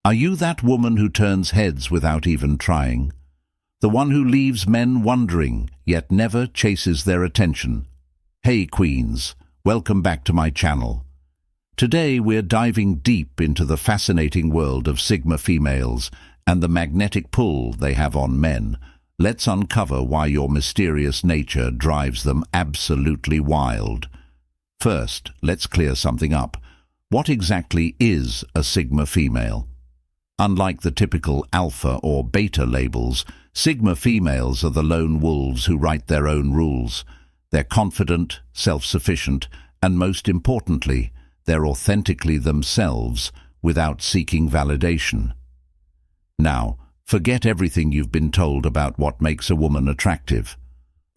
Are you that woman who turns heads without even trying? The one who leaves men wondering, yet never chases their attention? Hey queens, welcome back to my channel. Today we're diving deep into the fascinating world of Sigma females and the magnetic pull they have on men. Let's uncover why your mysterious nature drives them absolutely wild. First, let's clear something up. What exactly is a Sigma female? Unlike the typical alpha or beta labels, Sigma females are the lone wolves who write their own rules. They're confident, self-sufficient, and most importantly, they're authentically themselves without seeking validation. Now, forget everything you've been told about what makes a woman attractive.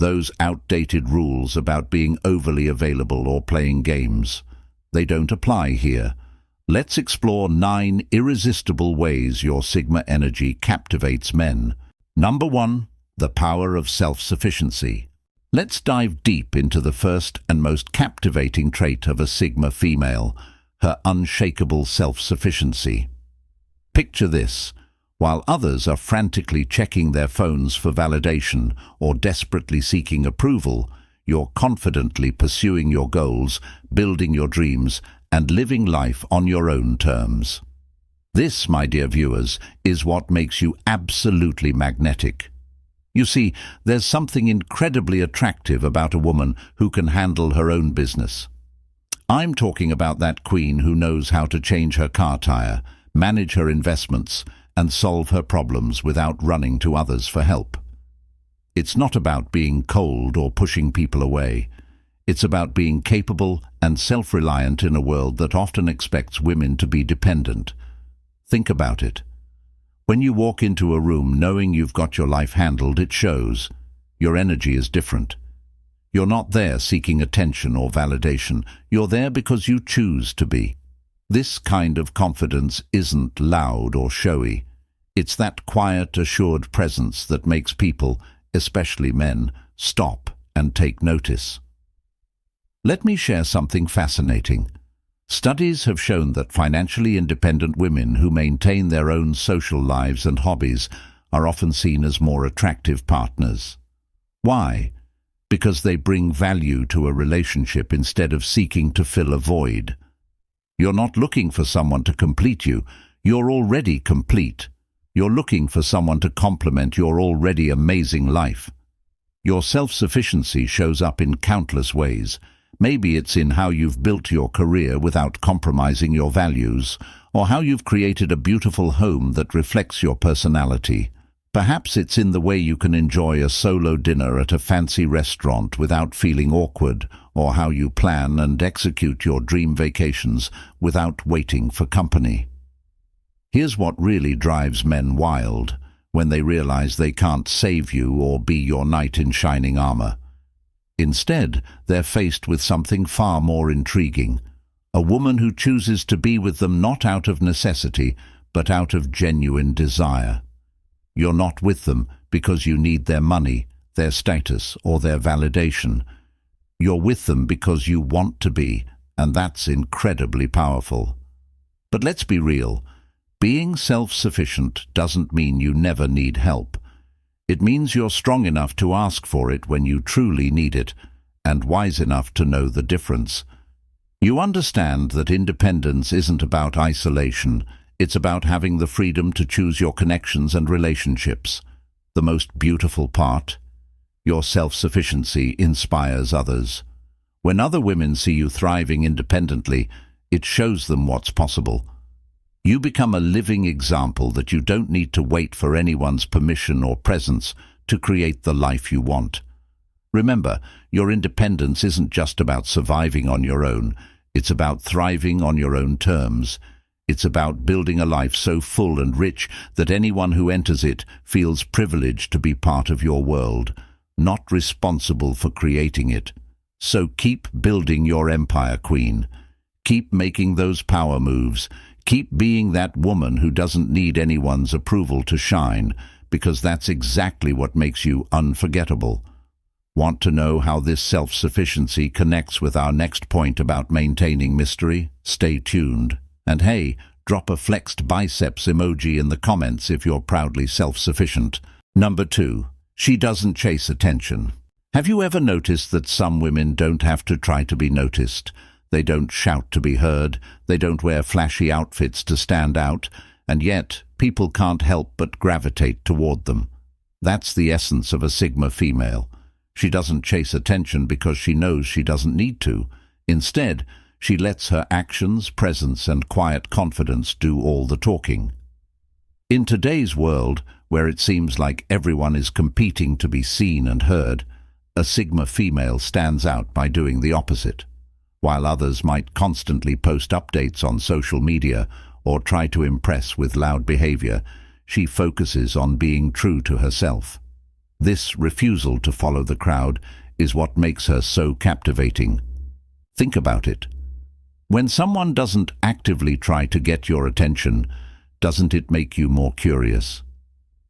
Those outdated rules about being overly available or playing games. They don't apply here. Let's explore 9 irresistible ways your Sigma energy captivates men. Number 1. The power of self-sufficiency. Let's dive deep into the first and most captivating trait of a Sigma female, her unshakable self-sufficiency. Picture this. While others are frantically checking their phones for validation or desperately seeking approval, you're confidently pursuing your goals, building your dreams, and living life on your own terms. This, my dear viewers, is what makes you absolutely magnetic. You see, there's something incredibly attractive about a woman who can handle her own business. I'm talking about that queen who knows how to change her car tire, manage her investments, and solve her problems without running to others for help. It's not about being cold or pushing people away. It's about being capable and self-reliant in a world that often expects women to be dependent. Think about it. When you walk into a room knowing you've got your life handled, it shows. Your energy is different. You're not there seeking attention or validation. You're there because you choose to be. This kind of confidence isn't loud or showy. It's that quiet, assured presence that makes people, especially men, stop and take notice. Let me share something fascinating. Studies have shown that financially independent women who maintain their own social lives and hobbies are often seen as more attractive partners. Why? Because they bring value to a relationship instead of seeking to fill a void. You're not looking for someone to complete you. You're already complete. You're looking for someone to complement your already amazing life. Your self-sufficiency shows up in countless ways. Maybe it's in how you've built your career without compromising your values, or how you've created a beautiful home that reflects your personality. Perhaps it's in the way you can enjoy a solo dinner at a fancy restaurant without feeling awkward, or how you plan and execute your dream vacations without waiting for company. Here's what really drives men wild, when they realize they can't save you or be your knight in shining armor. Instead, they're faced with something far more intriguing. A woman who chooses to be with them not out of necessity, but out of genuine desire. You're not with them because you need their money, their status, or their validation. You're with them because you want to be, and that's incredibly powerful. But let's be real. Being self-sufficient doesn't mean you never need help. It means you're strong enough to ask for it when you truly need it, and wise enough to know the difference. You understand that independence isn't about isolation. It's about having the freedom to choose your connections and relationships. The most beautiful part? Your self-sufficiency inspires others. When other women see you thriving independently, it shows them what's possible. You become a living example that you don't need to wait for anyone's permission or presence to create the life you want. Remember, your independence isn't just about surviving on your own. It's about thriving on your own terms. It's about building a life so full and rich that anyone who enters it feels privileged to be part of your world, not responsible for creating it. So keep building your empire, Queen. Keep making those power moves. Keep being that woman who doesn't need anyone's approval to shine, because that's exactly what makes you unforgettable. Want to know how this self-sufficiency connects with our next point about maintaining mystery? Stay tuned. And hey, Drop a flexed biceps emoji in the comments if you're proudly self-sufficient. Number 2. She doesn't chase attention. Have you ever noticed that some women don't have to try to be noticed? They don't shout to be heard, they don't wear flashy outfits to stand out, and yet people can't help but gravitate toward them. That's the essence of a Sigma female. She doesn't chase attention because she knows she doesn't need to. Instead, she lets her actions, presence, and quiet confidence do all the talking. In today's world, where it seems like everyone is competing to be seen and heard, a Sigma female stands out by doing the opposite. While others might constantly post updates on social media or try to impress with loud behavior, she focuses on being true to herself. This refusal to follow the crowd is what makes her so captivating. Think about it. When someone doesn't actively try to get your attention, doesn't it make you more curious?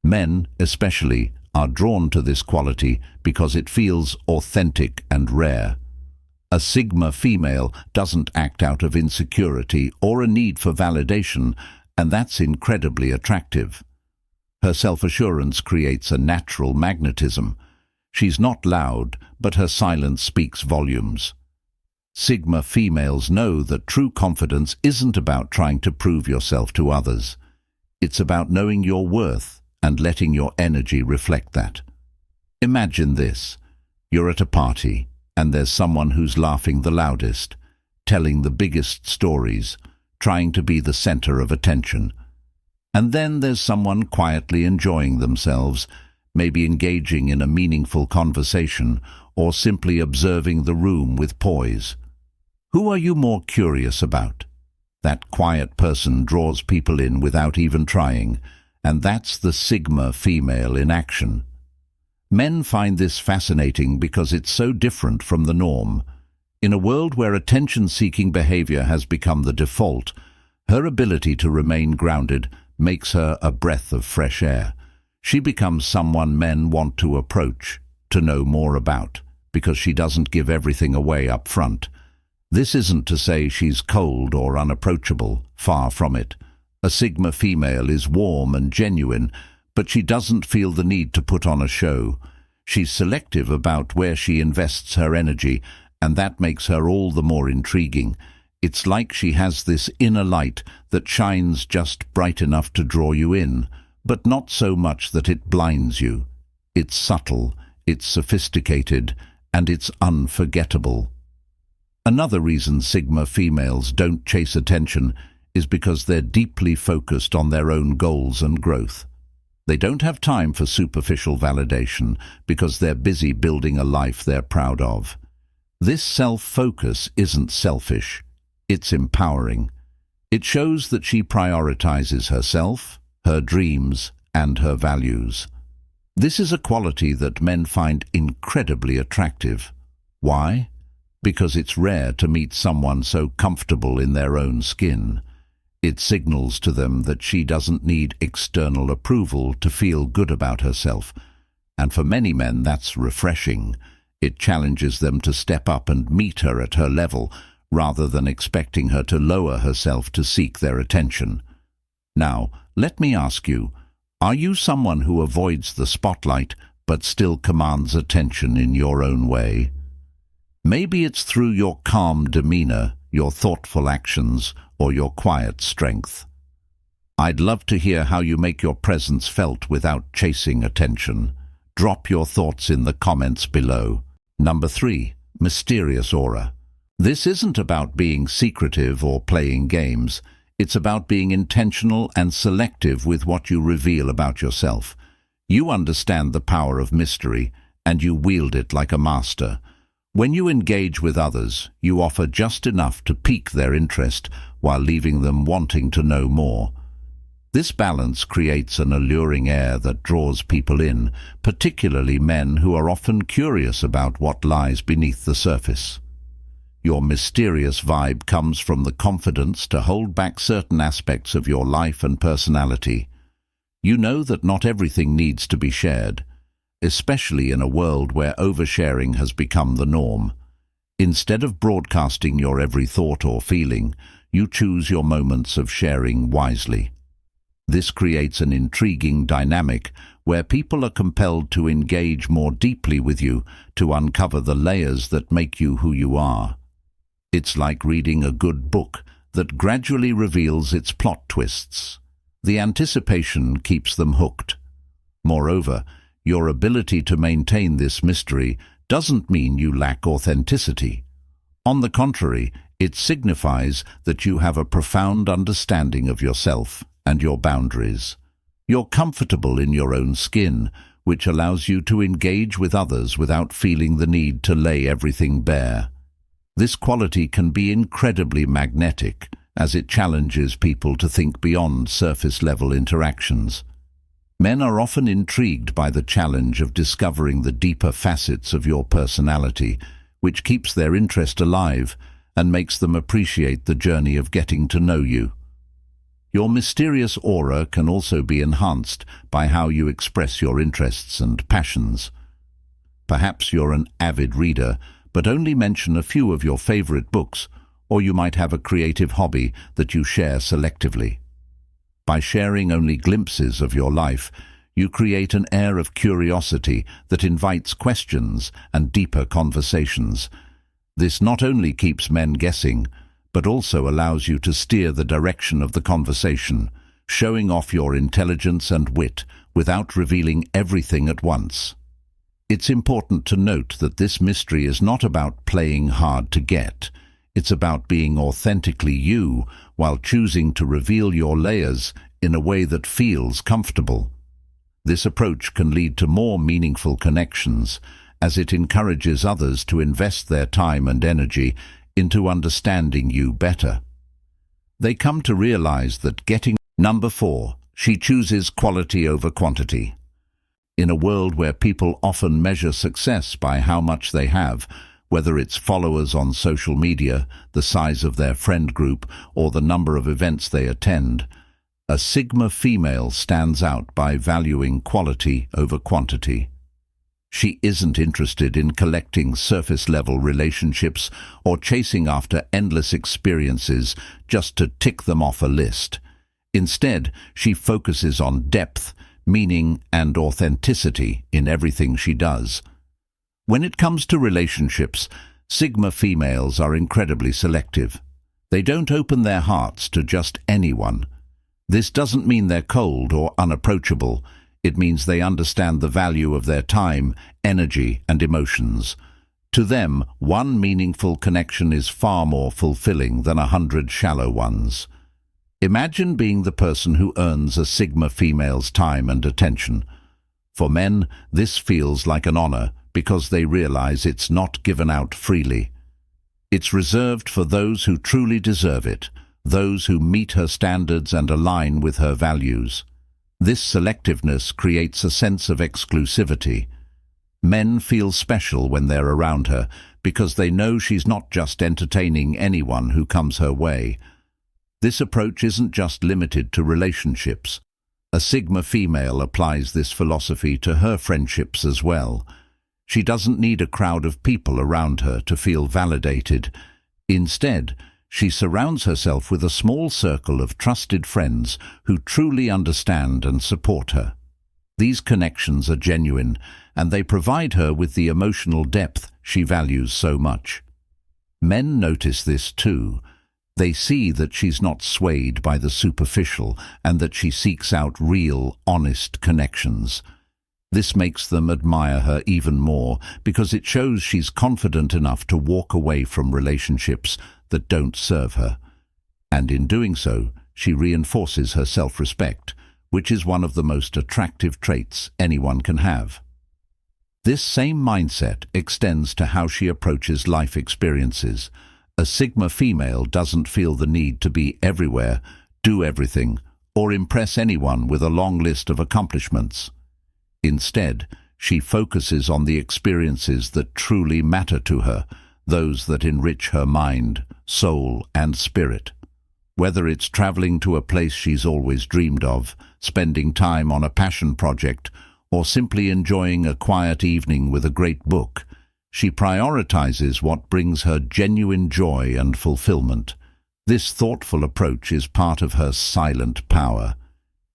Men, especially, are drawn to this quality because it feels authentic and rare. A Sigma female doesn't act out of insecurity or a need for validation, and that's incredibly attractive. Her self-assurance creates a natural magnetism. She's not loud, but her silence speaks volumes. Sigma females know that true confidence isn't about trying to prove yourself to others. It's about knowing your worth and letting your energy reflect that. Imagine this. You're at a party, and there's someone who's laughing the loudest, telling the biggest stories, trying to be the center of attention. And then there's someone quietly enjoying themselves, maybe engaging in a meaningful conversation or simply observing the room with poise. Who are you more curious about? That quiet person draws people in without even trying, and that's the Sigma female in action. Men find this fascinating because it's so different from the norm. In a world where attention-seeking behavior has become the default, her ability to remain grounded makes her a breath of fresh air. She becomes someone men want to approach, to know more about, because she doesn't give everything away up front. This isn't to say she's cold or unapproachable, far from it. A Sigma female is warm and genuine, but she doesn't feel the need to put on a show. She's selective about where she invests her energy, and that makes her all the more intriguing. It's like she has this inner light that shines just bright enough to draw you in, but not so much that it blinds you. It's subtle, it's sophisticated, and it's unforgettable. Another reason Sigma females don't chase attention is because they're deeply focused on their own goals and growth. They don't have time for superficial validation because they're busy building a life they're proud of. This self-focus isn't selfish, it's empowering. It shows that she prioritizes herself, her dreams, and her values. This is a quality that men find incredibly attractive. Why? Because it's rare to meet someone so comfortable in their own skin. It signals to them that she doesn't need external approval to feel good about herself. And for many men, that's refreshing. It challenges them to step up and meet her at her level, rather than expecting her to lower herself to seek their attention. Now, let me ask you, are you someone who avoids the spotlight but still commands attention in your own way? Maybe it's through your calm demeanor, your thoughtful actions, or your quiet strength. I'd love to hear how you make your presence felt without chasing attention. Drop your thoughts in the comments below. Number 3. Mysterious aura. This isn't about being secretive or playing games. It's about being intentional and selective with what you reveal about yourself. You understand the power of mystery, and you wield it like a master. When you engage with others, you offer just enough to pique their interest while leaving them wanting to know more. This balance creates an alluring air that draws people in, particularly men who are often curious about what lies beneath the surface. Your mysterious vibe comes from the confidence to hold back certain aspects of your life and personality. You know that not everything needs to be shared, especially in a world where oversharing has become the norm. Instead of broadcasting your every thought or feeling, you choose your moments of sharing wisely. This creates an intriguing dynamic where people are compelled to engage more deeply with you to uncover the layers that make you who you are. It's like reading a good book that gradually reveals its plot twists. The anticipation keeps them hooked. Moreover, your ability to maintain this mystery doesn't mean you lack authenticity. On the contrary, it signifies that you have a profound understanding of yourself and your boundaries. You're comfortable in your own skin, which allows you to engage with others without feeling the need to lay everything bare. This quality can be incredibly magnetic, as it challenges people to think beyond surface-level interactions. Men are often intrigued by the challenge of discovering the deeper facets of your personality, which keeps their interest alive and makes them appreciate the journey of getting to know you. Your mysterious aura can also be enhanced by how you express your interests and passions. Perhaps you're an avid reader, but only mention a few of your favorite books, or you might have a creative hobby that you share selectively. By sharing only glimpses of your life, you create an air of curiosity that invites questions and deeper conversations. This not only keeps men guessing, but also allows you to steer the direction of the conversation, showing off your intelligence and wit without revealing everything at once. It's important to note that this mystery is not about playing hard to get. It's about being authentically you while choosing to reveal your layers in a way that feels comfortable. This approach can lead to more meaningful connections, as it encourages others to invest their time and energy into understanding you better. They come to realize that getting... Number 4. She chooses quality over quantity. In a world where people often measure success by how much they have, whether it's followers on social media, the size of their friend group, or the number of events they attend, a Sigma female stands out by valuing quality over quantity. She isn't interested in collecting surface-level relationships or chasing after endless experiences just to tick them off a list. Instead, she focuses on depth, meaning, and authenticity in everything she does. When it comes to relationships, Sigma females are incredibly selective. They don't open their hearts to just anyone. This doesn't mean they're cold or unapproachable. It means they understand the value of their time, energy, and emotions. To them, one meaningful connection is far more fulfilling than 100 shallow ones. Imagine being the person who earns a Sigma female's time and attention. For men, this feels like an honor because they realize it's not given out freely. It's reserved for those who truly deserve it, those who meet her standards and align with her values. This selectiveness creates a sense of exclusivity. Men feel special when they're around her because they know she's not just entertaining anyone who comes her way. This approach isn't just limited to relationships. A Sigma female applies this philosophy to her friendships as well. She doesn't need a crowd of people around her to feel validated. Instead, she surrounds herself with a small circle of trusted friends who truly understand and support her. These connections are genuine, and they provide her with the emotional depth she values so much. Men notice this too. They see that she's not swayed by the superficial and that she seeks out real, honest connections. This makes them admire her even more because it shows she's confident enough to walk away from relationships that don't serve her. And in doing so, she reinforces her self-respect, which is one of the most attractive traits anyone can have. This same mindset extends to how she approaches life experiences. A Sigma female doesn't feel the need to be everywhere, do everything, or impress anyone with a long list of accomplishments. Instead, she focuses on the experiences that truly matter to her, those that enrich her mind, soul, and spirit. Whether it's traveling to a place she's always dreamed of, spending time on a passion project, or simply enjoying a quiet evening with a great book, she prioritizes what brings her genuine joy and fulfillment. This thoughtful approach is part of her silent power.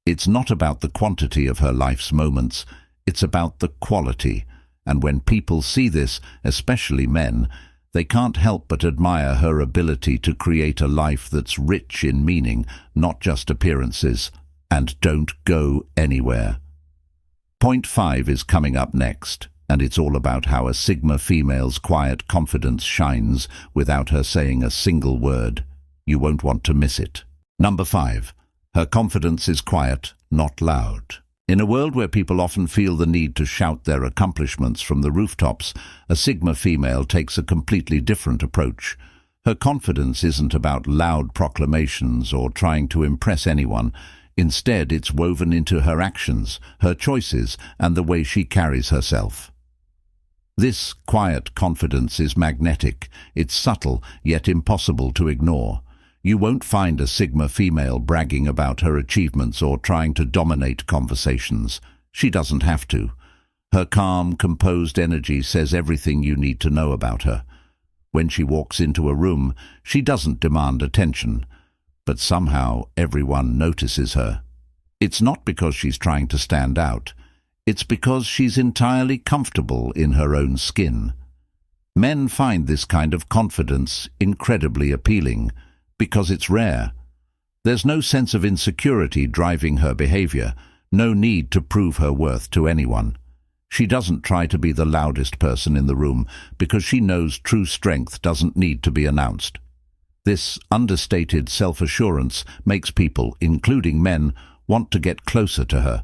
It's not about the quantity of her life's moments, it's about the quality, and when people see this, especially men, they can't help but admire her ability to create a life that's rich in meaning, not just appearances. And don't go anywhere. Point 5 is coming up next, and it's all about how a Sigma female's quiet confidence shines without her saying a single word. You won't want to miss it. Number 5. Her confidence is quiet, not loud. In a world where people often feel the need to shout their accomplishments from the rooftops, a Sigma female takes a completely different approach. Her confidence isn't about loud proclamations or trying to impress anyone. Instead, it's woven into her actions, her choices, and the way she carries herself. This quiet confidence is magnetic. It's subtle, yet impossible to ignore. You won't find a Sigma female bragging about her achievements or trying to dominate conversations. She doesn't have to. Her calm, composed energy says everything you need to know about her. When she walks into a room, she doesn't demand attention, but somehow everyone notices her. It's not because she's trying to stand out. It's because she's entirely comfortable in her own skin. Men find this kind of confidence incredibly appealing because it's rare. There's no sense of insecurity driving her behavior, no need to prove her worth to anyone. She doesn't try to be the loudest person in the room because she knows true strength doesn't need to be announced. This understated self-assurance makes people, including men, want to get closer to her,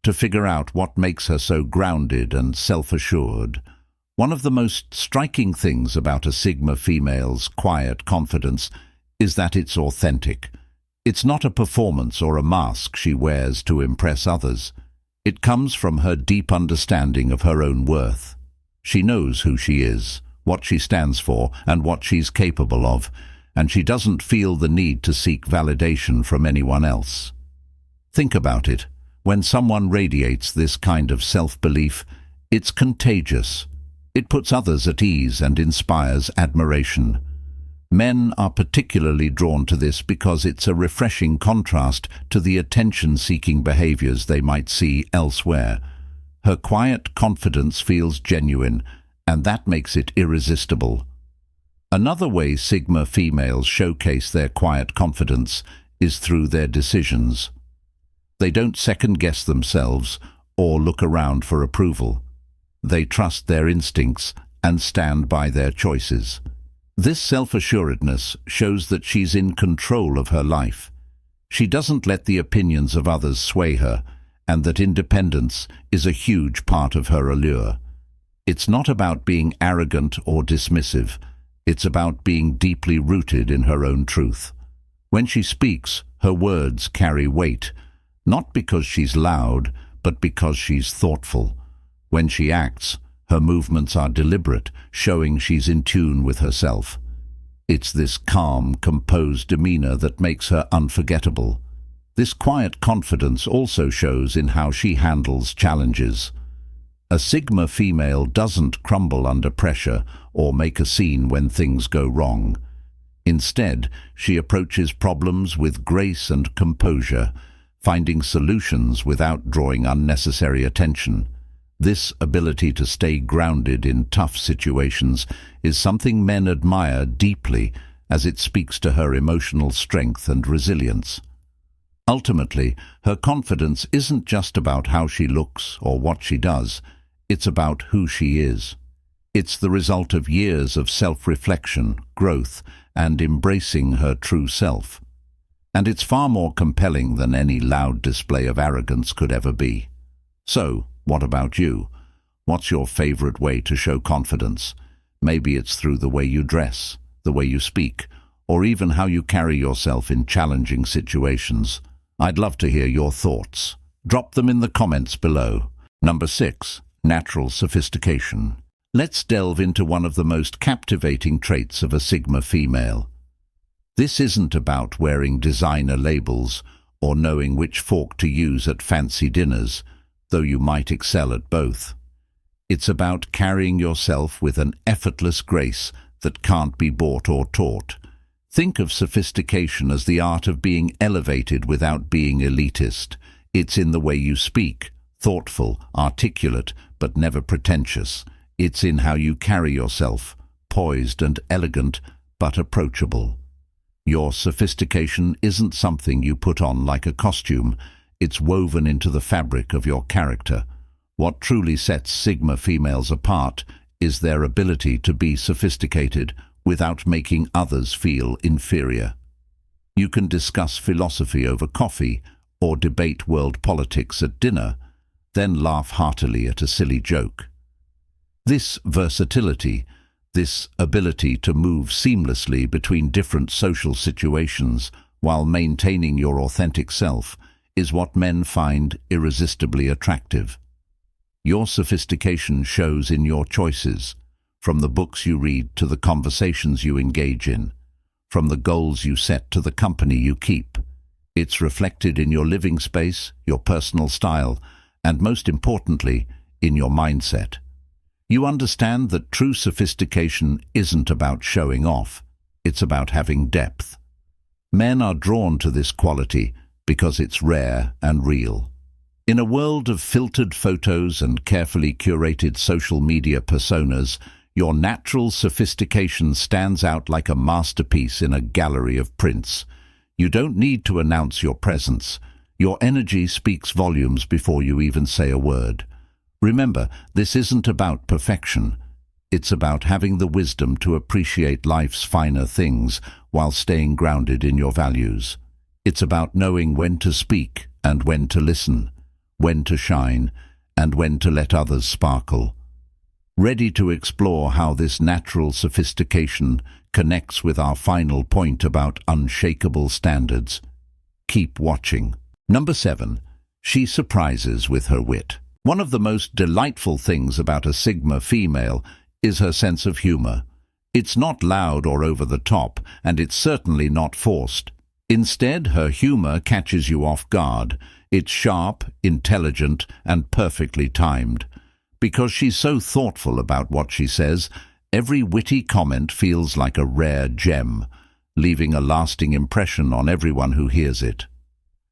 to figure out what makes her so grounded and self-assured. One of the most striking things about a Sigma female's quiet confidence is that it's authentic. It's not a performance or a mask she wears to impress others. It comes from her deep understanding of her own worth. She knows who she is, what she stands for, and what she's capable of, and she doesn't feel the need to seek validation from anyone else. Think about it. When someone radiates this kind of self-belief, it's contagious. It puts others at ease and inspires admiration. Men are particularly drawn to this because it's a refreshing contrast to the attention-seeking behaviors they might see elsewhere. Her quiet confidence feels genuine, and that makes it irresistible. Another way Sigma females showcase their quiet confidence is through their decisions. They don't second-guess themselves or look around for approval. They trust their instincts and stand by their choices. This self-assuredness shows that she's in control of her life. She doesn't let the opinions of others sway her, and that independence is a huge part of her allure. It's not about being arrogant or dismissive. It's about being deeply rooted in her own truth. When she speaks, her words carry weight, not because she's loud, but because she's thoughtful. When she acts, her movements are deliberate, showing she's in tune with herself. It's this calm, composed demeanor that makes her unforgettable. This quiet confidence also shows in how she handles challenges. A Sigma female doesn't crumble under pressure or make a scene when things go wrong. Instead, she approaches problems with grace and composure, finding solutions without drawing unnecessary attention. This ability to stay grounded in tough situations is something men admire deeply, as it speaks to her emotional strength and resilience. Ultimately, her confidence isn't just about how she looks or what she does. It's about who she is. It's the result of years of self-reflection, growth, and embracing her true self. And it's far more compelling than any loud display of arrogance could ever be. So, what about you? What's your favorite way to show confidence? Maybe it's through the way you dress, the way you speak, or even how you carry yourself in challenging situations. I'd love to hear your thoughts. Drop them in the comments below. Number 6. Natural sophistication. Let's delve into one of the most captivating traits of a Sigma female. This isn't about wearing designer labels or knowing which fork to use at fancy dinners, though you might excel at both. It's about carrying yourself with an effortless grace that can't be bought or taught. Think of sophistication as the art of being elevated without being elitist. It's in the way you speak, thoughtful, articulate, but never pretentious. It's in how you carry yourself, poised and elegant, but approachable. Your sophistication isn't something you put on like a costume. It's woven into the fabric of your character. What truly sets Sigma females apart is their ability to be sophisticated without making others feel inferior. You can discuss philosophy over coffee or debate world politics at dinner, then laugh heartily at a silly joke. This versatility, this ability to move seamlessly between different social situations while maintaining your authentic self, is what men find irresistibly attractive. Your sophistication shows in your choices, from the books you read to the conversations you engage in, from the goals you set to the company you keep. It's reflected in your living space, your personal style, and most importantly, in your mindset. You understand that true sophistication isn't about showing off, it's about having depth. Men are drawn to this quality because it's rare and real. In a world of filtered photos and carefully curated social media personas, your natural sophistication stands out like a masterpiece in a gallery of prints. You don't need to announce your presence. Your energy speaks volumes before you even say a word. Remember, this isn't about perfection. It's about having the wisdom to appreciate life's finer things while staying grounded in your values. It's about knowing when to speak and when to listen, when to shine and when to let others sparkle. Ready to explore how this natural sophistication connects with our final point about unshakable standards? Keep watching. Number 7. She surprises with her wit. One of the most delightful things about a Sigma female is her sense of humor. It's not loud or over the top, and it's certainly not forced. Instead, her humor catches you off guard. It's sharp, intelligent, and perfectly timed. Because she's so thoughtful about what she says, every witty comment feels like a rare gem, leaving a lasting impression on everyone who hears it.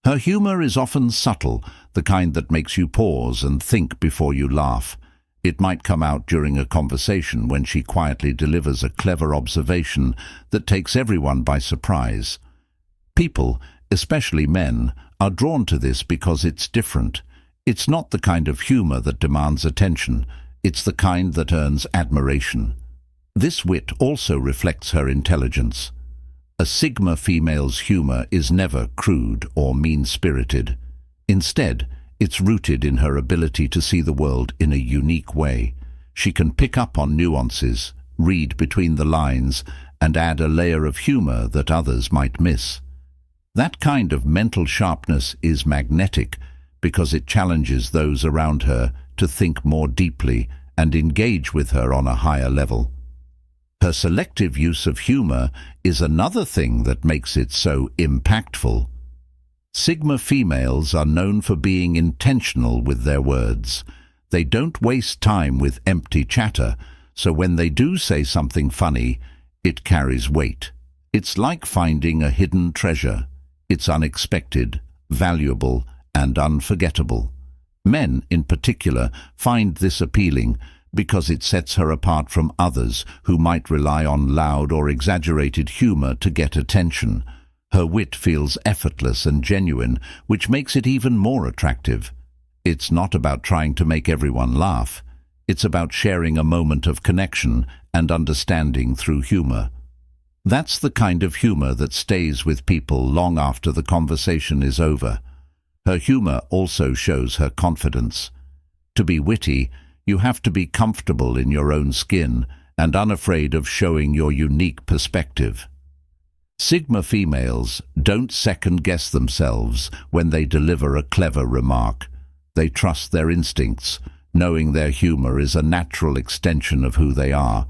Her humor is often subtle, the kind that makes you pause and think before you laugh. It might come out during a conversation when she quietly delivers a clever observation that takes everyone by surprise. People, especially men, are drawn to this because it's different. It's not the kind of humor that demands attention, it's the kind that earns admiration. This wit also reflects her intelligence. A Sigma female's humor is never crude or mean-spirited. Instead, it's rooted in her ability to see the world in a unique way. She can pick up on nuances, read between the lines, and add a layer of humor that others might miss. That kind of mental sharpness is magnetic because it challenges those around her to think more deeply and engage with her on a higher level. Her selective use of humor is another thing that makes it so impactful. Sigma females are known for being intentional with their words. They don't waste time with empty chatter, so when they do say something funny, it carries weight. It's like finding a hidden treasure. It's unexpected, valuable, and unforgettable. Men, in particular, find this appealing because it sets her apart from others who might rely on loud or exaggerated humor to get attention. Her wit feels effortless and genuine, which makes it even more attractive. It's not about trying to make everyone laugh. It's about sharing a moment of connection and understanding through humor. That's the kind of humor that stays with people long after the conversation is over. Her humor also shows her confidence. To be witty, you have to be comfortable in your own skin and unafraid of showing your unique perspective. Sigma females don't second-guess themselves when they deliver a clever remark. They trust their instincts, knowing their humor is a natural extension of who they are.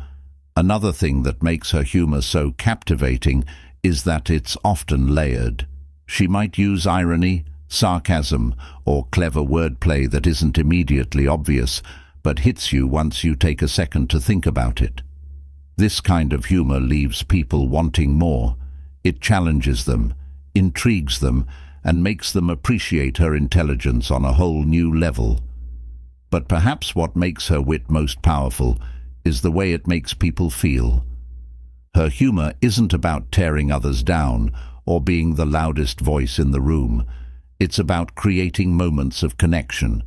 Another thing that makes her humor so captivating is that it's often layered. She might use irony, sarcasm, or clever wordplay that isn't immediately obvious, but hits you once you take a second to think about it. This kind of humor leaves people wanting more. It challenges them, intrigues them, and makes them appreciate her intelligence on a whole new level. But perhaps what makes her wit most powerful is the way it makes people feel. Her humor isn't about tearing others down or being the loudest voice in the room. It's about creating moments of connection.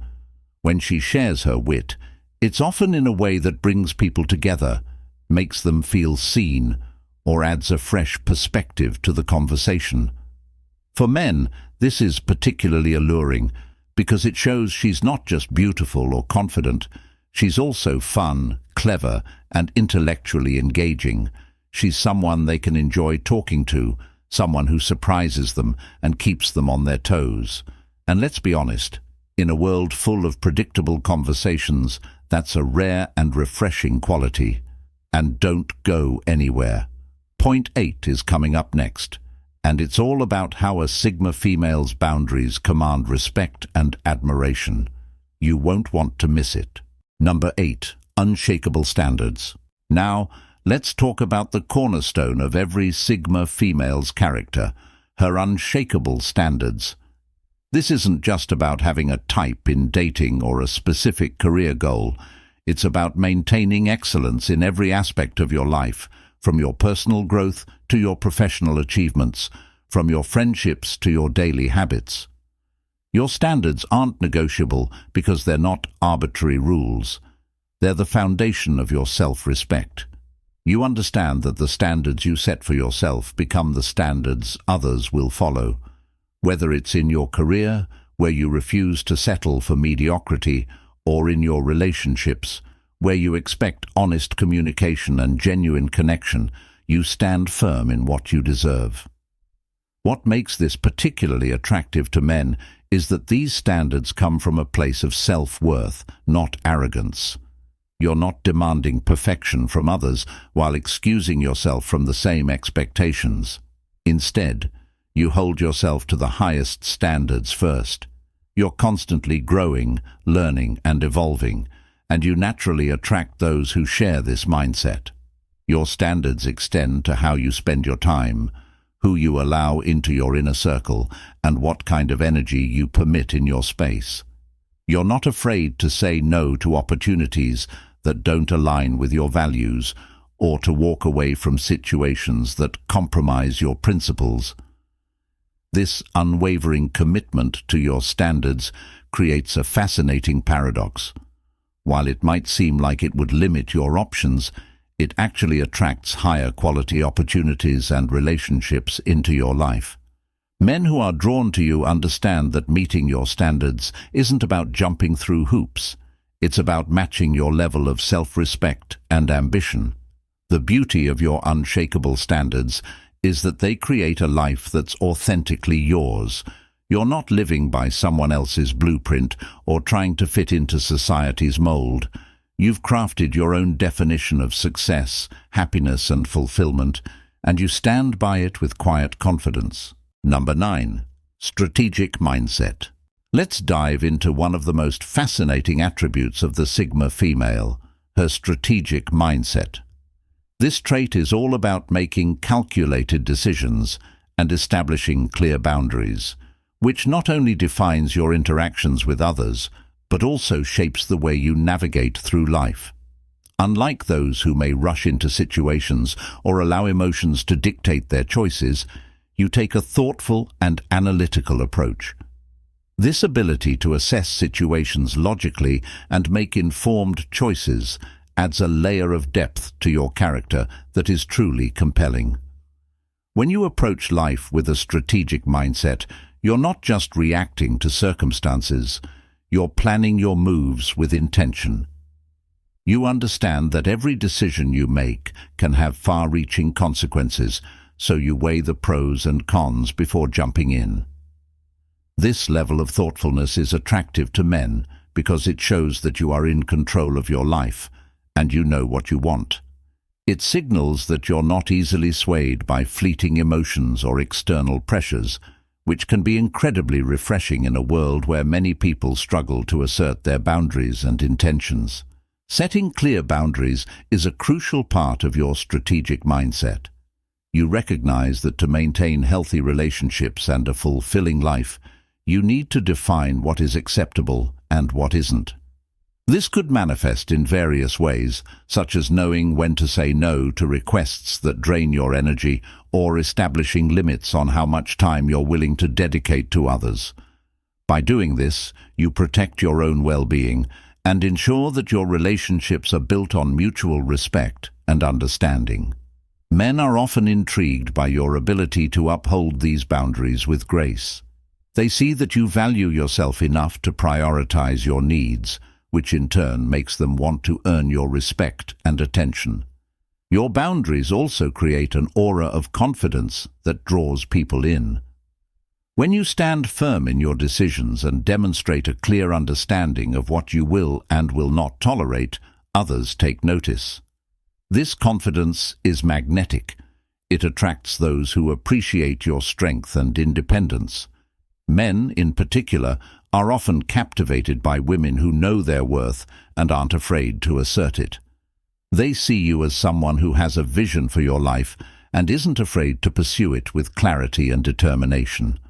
When she shares her wit, it's often in a way that brings people together, makes them feel seen, or adds a fresh perspective to the conversation. For men, this is particularly alluring because it shows she's not just beautiful or confident, she's also fun, clever, and intellectually engaging. She's someone they can enjoy talking to, someone who surprises them and keeps them on their toes. And let's be honest, in a world full of predictable conversations, that's a rare and refreshing quality. And don't go anywhere. Point 8 is coming up next, and it's all about how a Sigma female's boundaries command respect and admiration. You won't want to miss it. Number 8. Unshakable Standards. Now, let's talk about the cornerstone of every Sigma female's character, her unshakable standards. This isn't just about having a type in dating or a specific career goal. It's about maintaining excellence in every aspect of your life, from your personal growth to your professional achievements, from your friendships to your daily habits. Your standards aren't negotiable because they're not arbitrary rules. They're the foundation of your self-respect. You understand that the standards you set for yourself become the standards others will follow. Whether it's in your career, where you refuse to settle for mediocrity, or in your relationships, where you expect honest communication and genuine connection, you stand firm in what you deserve. What makes this particularly attractive to men is that these standards come from a place of self-worth, not arrogance. You're not demanding perfection from others while excusing yourself from the same expectations. Instead, you hold yourself to the highest standards first. You're constantly growing, learning, and evolving, and you naturally attract those who share this mindset. Your standards extend to how you spend your time, who you allow into your inner circle, and what kind of energy you permit in your space. You're not afraid to say no to opportunities that don't align with your values, or to walk away from situations that compromise your principles. This unwavering commitment to your standards creates a fascinating paradox. While it might seem like it would limit your options, it actually attracts higher quality opportunities and relationships into your life. Men who are drawn to you understand that meeting your standards isn't about jumping through hoops. It's about matching your level of self-respect and ambition. The beauty of your unshakable standards is that they create a life that's authentically yours. You're not living by someone else's blueprint or trying to fit into society's mold. You've crafted your own definition of success, happiness, and fulfillment, and you stand by it with quiet confidence. Number 9. Strategic Mindset. Let's dive into one of the most fascinating attributes of the Sigma female, her strategic mindset. This trait is all about making calculated decisions and establishing clear boundaries, which not only defines your interactions with others, but also shapes the way you navigate through life. Unlike those who may rush into situations or allow emotions to dictate their choices, you take a thoughtful and analytical approach. This ability to assess situations logically and make informed choices adds a layer of depth to your character that is truly compelling. When you approach life with a strategic mindset, you're not just reacting to circumstances, you're planning your moves with intention. You understand that every decision you make can have far-reaching consequences, so you weigh the pros and cons before jumping in. This level of thoughtfulness is attractive to men because it shows that you are in control of your life and you know what you want. It signals that you're not easily swayed by fleeting emotions or external pressures, which can be incredibly refreshing in a world where many people struggle to assert their boundaries and intentions. Setting clear boundaries is a crucial part of your strategic mindset. you recognize that to maintain healthy relationships and a fulfilling life, you need to define what is acceptable and what isn't. This could manifest in various ways, such as knowing when to say no to requests that drain your energy or establishing limits on how much time you're willing to dedicate to others. By doing this, you protect your own well-being and ensure that your relationships are built on mutual respect and understanding. Men are often intrigued by your ability to uphold these boundaries with grace. They see that you value yourself enough to prioritize your needs, which in turn makes them want to earn your respect and attention. Your boundaries also create an aura of confidence that draws people in. When you stand firm in your decisions and demonstrate a clear understanding of what you will and will not tolerate, others take notice. This confidence is magnetic. It attracts those who appreciate your strength and independence. Men, in particular, are often captivated by women who know their worth and aren't afraid to assert it. They see you as someone who has a vision for your life and isn't afraid to pursue it with clarity and determination.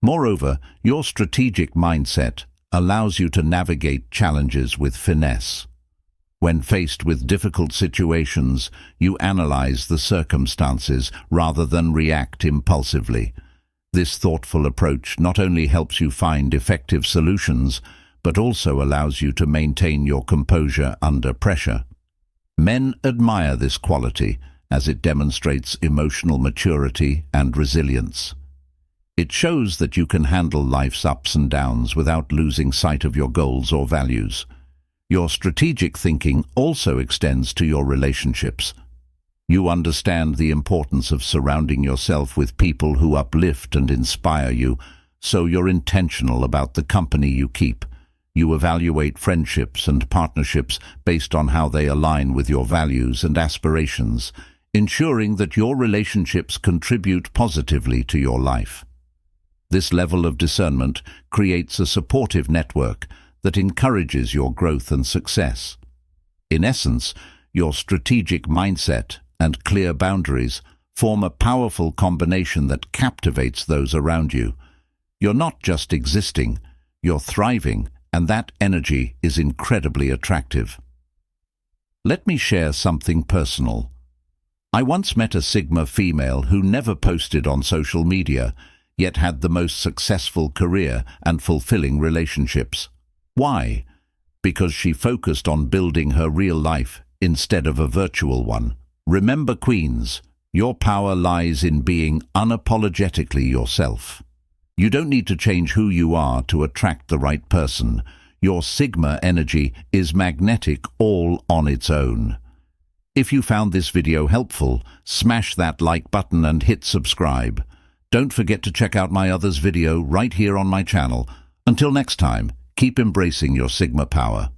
Moreover, your strategic mindset allows you to navigate challenges with finesse. When faced with difficult situations, you analyze the circumstances rather than react impulsively. This thoughtful approach not only helps you find effective solutions, but also allows you to maintain your composure under pressure. Men admire this quality as it demonstrates emotional maturity and resilience. It shows that you can handle life's ups and downs without losing sight of your goals or values. Your strategic thinking also extends to your relationships. You understand the importance of surrounding yourself with people who uplift and inspire you, so you're intentional about the company you keep. You evaluate friendships and partnerships based on how they align with your values and aspirations, ensuring that your relationships contribute positively to your life. This level of discernment creates a supportive network that encourages your growth and success. In essence, your strategic mindset and clear boundaries form a powerful combination that captivates those around you. You're not just existing, you're thriving, and that energy is incredibly attractive. Let me share something personal. I once met a Sigma female who never posted on social media, yet had the most successful career and fulfilling relationships. Why? Because she focused on building her real life instead of a virtual one. Remember, Queens, your power lies in being unapologetically yourself. You don't need to change who you are to attract the right person. Your Sigma energy is magnetic all on its own. If you found this video helpful, smash that like button and hit subscribe. Don't forget to check out my others video right here on my channel. Until next time, keep embracing your Sigma power.